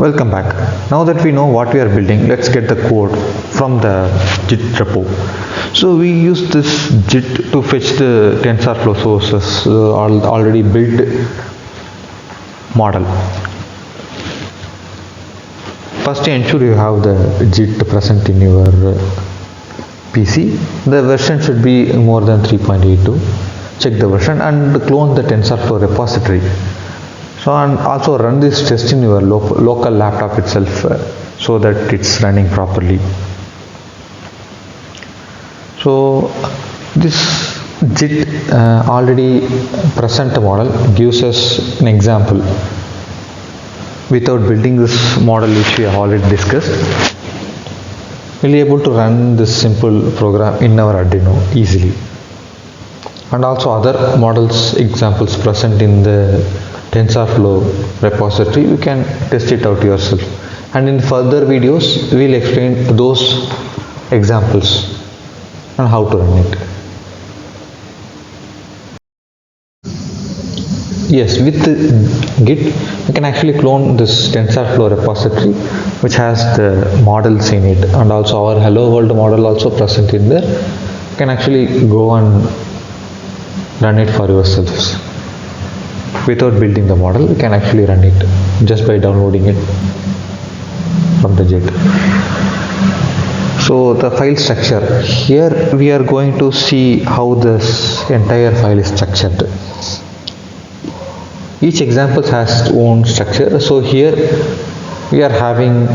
Welcome back. Now that we know what we are building, let's get the code from the Git repo. So we use this Git to fetch the TensorFlow sources, already built model. First, ensure you have the Git present in your PC. The version should be more than 3.82. Check the version and clone the TensorFlow repository. So, and also run this test in your local laptop itself so that it's running properly. So this Git already present model gives us an example without building this model which we have already discussed. We'll be able to run this simple program in our Arduino easily. And also other models examples present in the TensorFlow repository, you can test it out yourself. And in further videos, we'll explain those examples and how to run it. Yes, with Git, you can actually clone this TensorFlow repository which has the models in it, and also our Hello World model also present in there. You can actually go and run it for yourselves. Without building the model, you can actually run it just by downloading it from the Git. So the file structure, here we are going to see how this entire file is structured. Each example has its own structure. So here we are having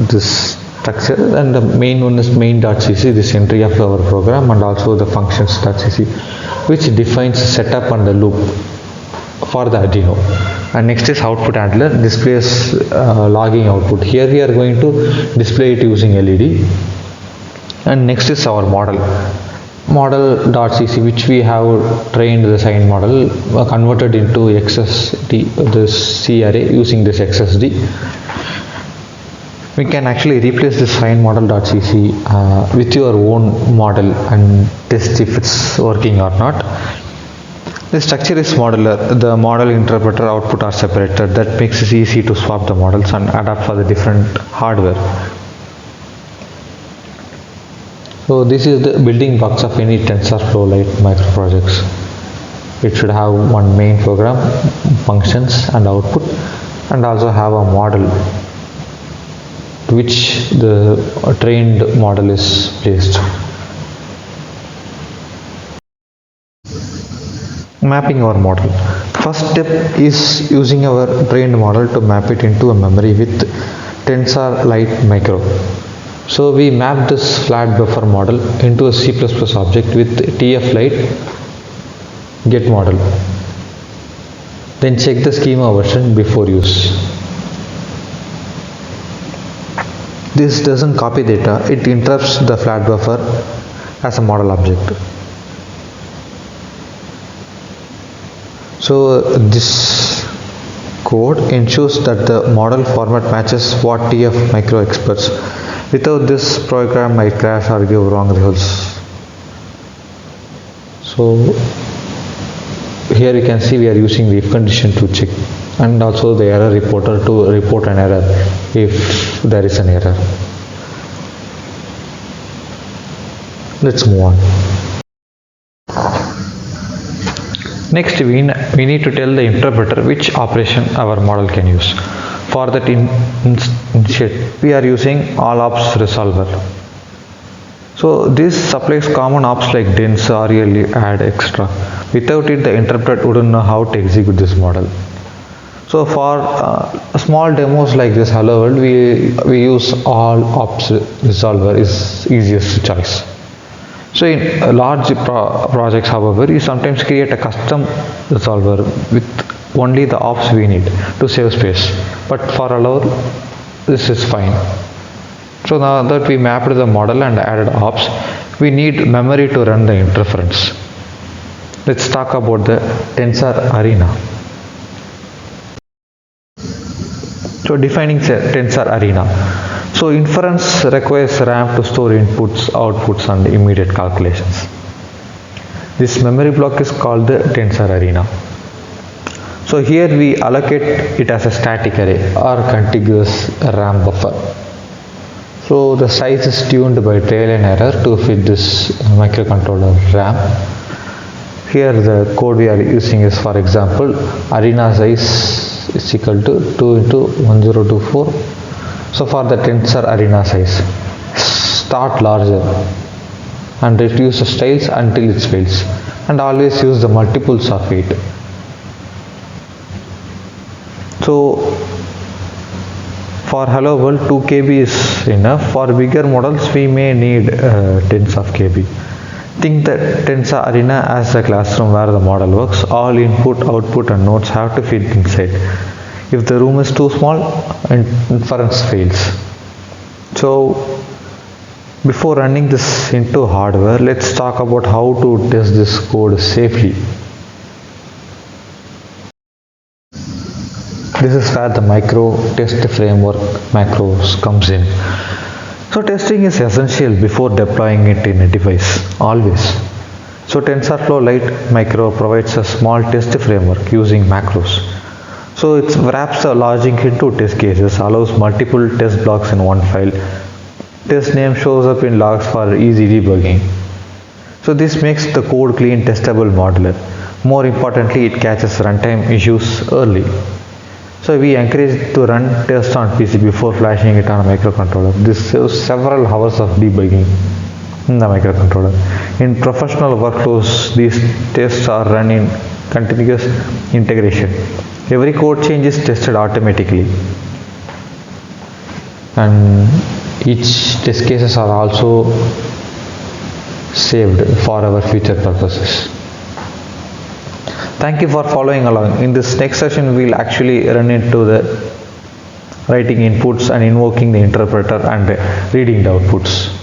this structure, and the main one is main.cc, this entry of our program, and also the functions.cc, which defines setup and the loop for the Arduino. And next is output handler, displays logging output. Here we are going to display it using LED. And next is our model.cc, which we have trained the sine model, converted into XSD, this C array using this XSD. We can actually replace this sine model.cc with your own model and test if it's working or not. The structure is modular. The model interpreter output are separated. That makes it easy to swap the models and adapt for the different hardware. So this is the building blocks of any TensorFlow Lite Micro projects. It should have one main program, functions and output, and also have a model which the trained model is placed. Mapping our model. First step is using our trained model to map it into a memory with Tensor Lite Micro. So we map this flat buffer model into a C++ object with TF-Lite GetModel. Then check the schema version before use. This doesn't copy data, it interrupts the flat buffer as a model object. So this code ensures that the model format matches what TF Micro expects. Without this, program might crash or give wrong results. So here you can see we are using the if condition to check, and also the error reporter to report an error if there is an error. Let's move on. Next, we need to tell the interpreter which operation our model can use. For that instead, we are using all ops resolver. So this supplies common ops like dense, RL, add, extra. Without it, the interpreter wouldn't know how to execute this model. So for small demos like this Hello World, we use all ops resolver is easiest choice. So in large projects, however, you sometimes create a custom resolver with only the ops we need to save space. But for Hello, this is fine. So now that we mapped the model and added ops, we need memory to run the interference. Let's talk about the Tensor Arena. So defining Tensor Arena. So inference requires RAM to store inputs, outputs and immediate calculations. This memory block is called the Tensor Arena. So here we allocate it as a static array or contiguous RAM buffer. So the size is tuned by trial and error to fit this microcontroller RAM. Here the code we are using is, for example, arena size is equal to 2 into 1024. So for the tensor arena size, start larger and reduce the styles until it fails, and always use the multiples of it. So for Hello World 2 KB is enough. For bigger models we may need tens of KB. Think that Tensor Arena as a classroom where the model works. All input, output and nodes have to fit inside. If the room is too small, inference fails. So before running this into hardware, let's talk about how to test this code safely. This is where the micro test framework macros comes in. So testing is essential before deploying it in a device, always. So TensorFlow Lite Micro provides a small test framework using macros. So it wraps the logic into test cases, allows multiple test blocks in one file. Test name shows up in logs for easy debugging. So this makes the code clean, testable, modular. More importantly, it catches runtime issues early. So we encourage to run tests on PC before flashing it on a microcontroller. This saves several hours of debugging in the microcontroller. In professional workflows, these tests are run in continuous integration. Every code change is tested automatically, and each test cases are also saved for our future purposes. Thank you for following along. In this next session, we will actually run into the writing inputs and invoking the interpreter and reading the outputs.